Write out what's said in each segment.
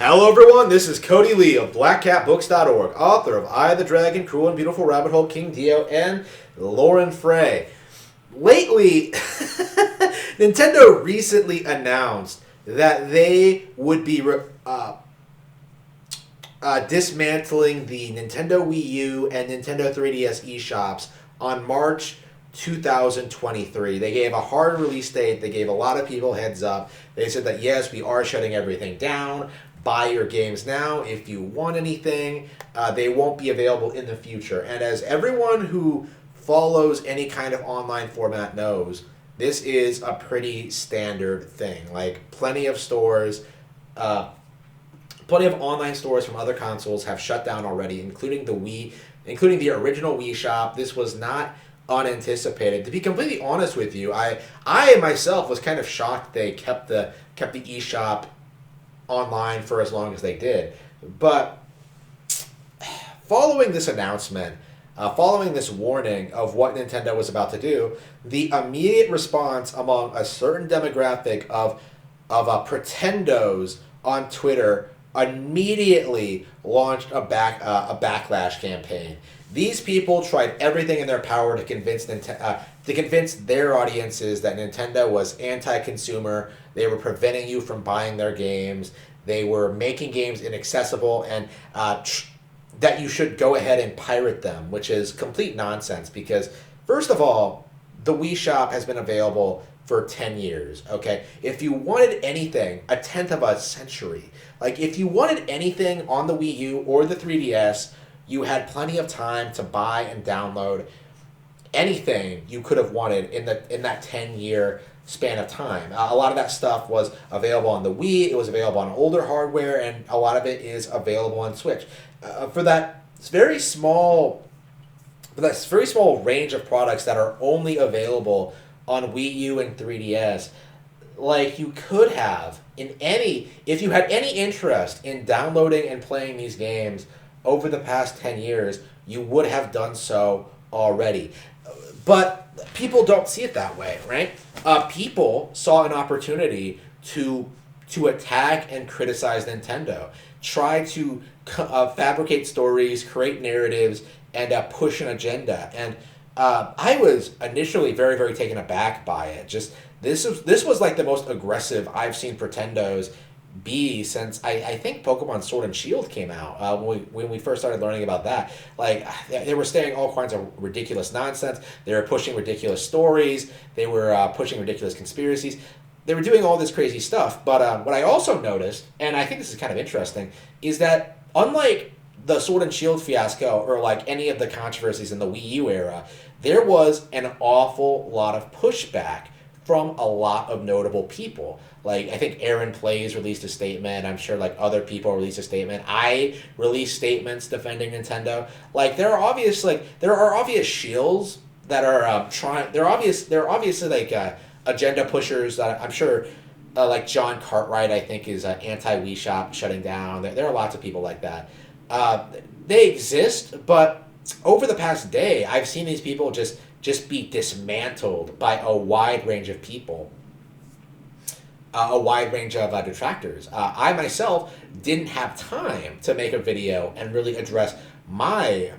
Hello everyone, this is Cody Lee of BlackCatBooks.org, author of I the Dragon, Cruel and Beautiful Rabbit Hole, King Dio, and Lauren Frey. Lately, Nintendo recently announced that they would be dismantling the Nintendo Wii U and Nintendo 3DS eShops on March 2023. They gave a hard release date. They gave a lot of people heads up. They said that yes, we are shutting everything down. Buy your games now. If you want anything, they won't be available in the future. And as everyone who follows any kind of online format knows, this is a pretty standard thing. Like plenty of stores, plenty of online stores from other consoles have shut down already, including the Wii, including the original Wii shop. This was not unanticipated. To be completely honest with you, I myself was kind of shocked they kept the eShop online for as long as they did. But following this announcement, following this warning of what Nintendo was about to do, the immediate response among a certain demographic of Pretendos on Twitter immediately launched a backlash campaign. These people tried everything in their power to convince their audiences that Nintendo was anti-consumer. They were preventing you from buying their games. They were making games inaccessible, and that you should go ahead and pirate them, which is complete nonsense because, first of all, the Wii Shop has been available for 10 years, okay? If you wanted anything, a tenth of a century, like if you wanted anything on the Wii U or the 3DS, you had plenty of time to buy and download anything you could have wanted in that 10-year span of time. A lot of that stuff was available on the Wii, it was available on older hardware, and a lot of it is available on Switch. For that very small range of products that are only available on Wii U and 3DS, like you could have if you had any interest in downloading and playing these games over the past 10 years, you would have done so already. But people don't see it that way, right? People saw an opportunity to attack and criticize Nintendo, try to fabricate stories, create narratives, and push an agenda. And I was initially very, very taken aback by it. Just this was like the most aggressive I've seen Pretendos be since I think Pokemon Sword and Shield came out, when we first started learning about that. Like they were saying all kinds of ridiculous nonsense. They were pushing ridiculous stories. They were pushing ridiculous conspiracies. They were doing all this crazy stuff. But what I also noticed, and I think this is kind of interesting, is that unlike the Sword and Shield fiasco or like any of the controversies in the Wii U era, there was an awful lot of pushback from a lot of notable people. Like, I think Aaron Plays released a statement. I'm sure, like, other people released a statement. I released statements defending Nintendo. Like, there are obvious shills that are trying... There are obviously, like, agenda pushers that I'm sure, like, John Cartwright, I think, is anti-Wii Shop shutting down. There are lots of people like that. They exist, but over the past day, I've seen these people just be dismantled by a wide range of people, a wide range of detractors. I myself didn't have time to make a video and really address my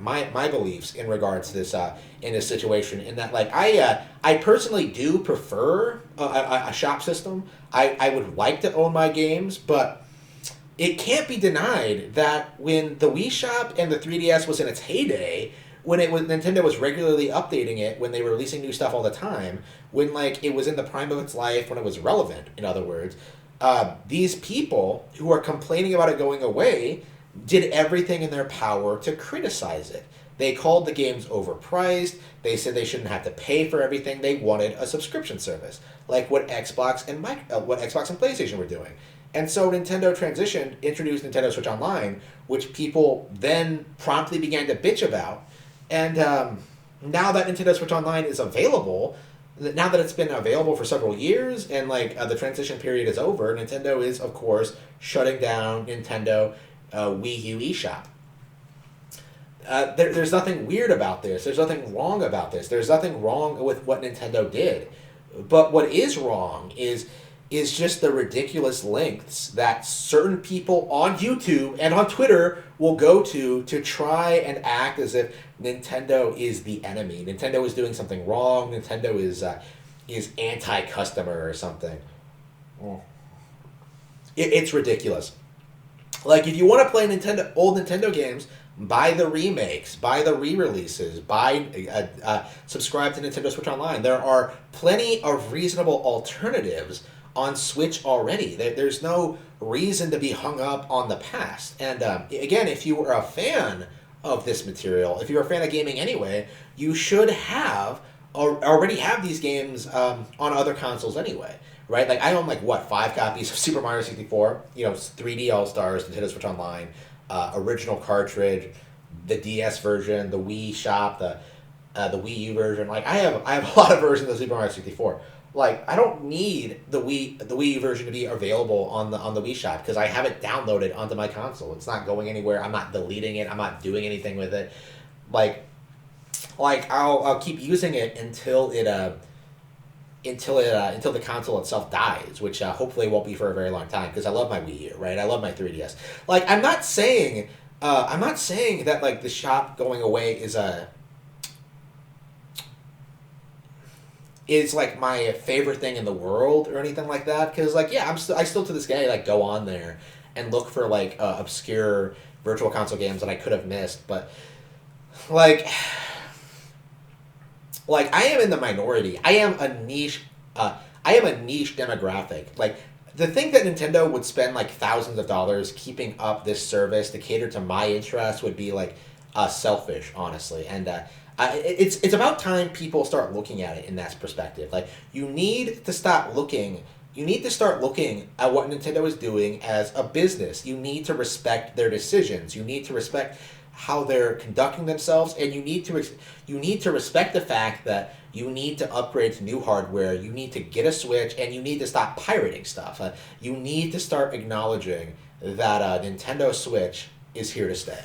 beliefs in regards to this in this situation. In that, like, I personally do prefer a shop system. I would like to own my games, but it can't be denied that when the Wii Shop and the 3DS was in its heyday, when Nintendo was regularly updating it, when they were releasing new stuff all the time, when like it was in the prime of its life, when it was relevant, in other words, these people who are complaining about it going away did everything in their power to criticize it. They called the games overpriced. They said they shouldn't have to pay for everything. They wanted a subscription service, like what Xbox and PlayStation were doing. And so Nintendo introduced Nintendo Switch Online, which people then promptly began to bitch about. And now that Nintendo Switch Online is available, now that it's been available for several years and like the transition period is over, Nintendo is, of course, shutting down Nintendo Wii U eShop. There's nothing weird about this. There's nothing wrong about this. There's nothing wrong with what Nintendo did. But what is wrong is is just the ridiculous lengths that certain people on YouTube and on Twitter will go to try and act as if Nintendo is the enemy. Nintendo is doing something wrong. Nintendo is anti-customer or something. Mm. It's ridiculous. Like, if you want to play old Nintendo games, buy the remakes, buy the re-releases, subscribe to Nintendo Switch Online. There are plenty of reasonable alternatives on Switch already. There's no reason to be hung up on the past. And again, if you were a fan of this material, if you're a fan of gaming anyway, you should already have these games on other consoles anyway. Right, like I own 5 copies of Super Mario 64, 3D All Stars, Nintendo Switch Online, original cartridge, the DS version, the Wii Shop, the Wii U version. Like I have a lot of versions of Super Mario 64. Like I don't need the Wii U version to be available on the Wii Shop because I have it downloaded onto my console. It's not going anywhere. I'm not deleting it. I'm not doing anything with it. Like I'll keep using it until the console itself dies, which hopefully won't be for a very long time because I love my Wii U, right? I love my 3DS. Like I'm not saying that like the shop going away is like my favorite thing in the world or anything like that, because like yeah, I still to this day like go on there and look for like obscure virtual console games that I could have missed, but like I am in the minority. I am a niche demographic. Like the thing that Nintendo would spend like thousands of dollars keeping up this service to cater to my interests would be like selfish, honestly. And it's about time people start looking at it in that perspective. Like you need to stop looking. You need to start looking at what Nintendo is doing as a business. You need to respect their decisions. You need to respect how they're conducting themselves, and you need to respect the fact that you need to upgrade to new hardware, you need to get a Switch, and you need to stop pirating stuff. You need to start acknowledging that Nintendo Switch is here to stay.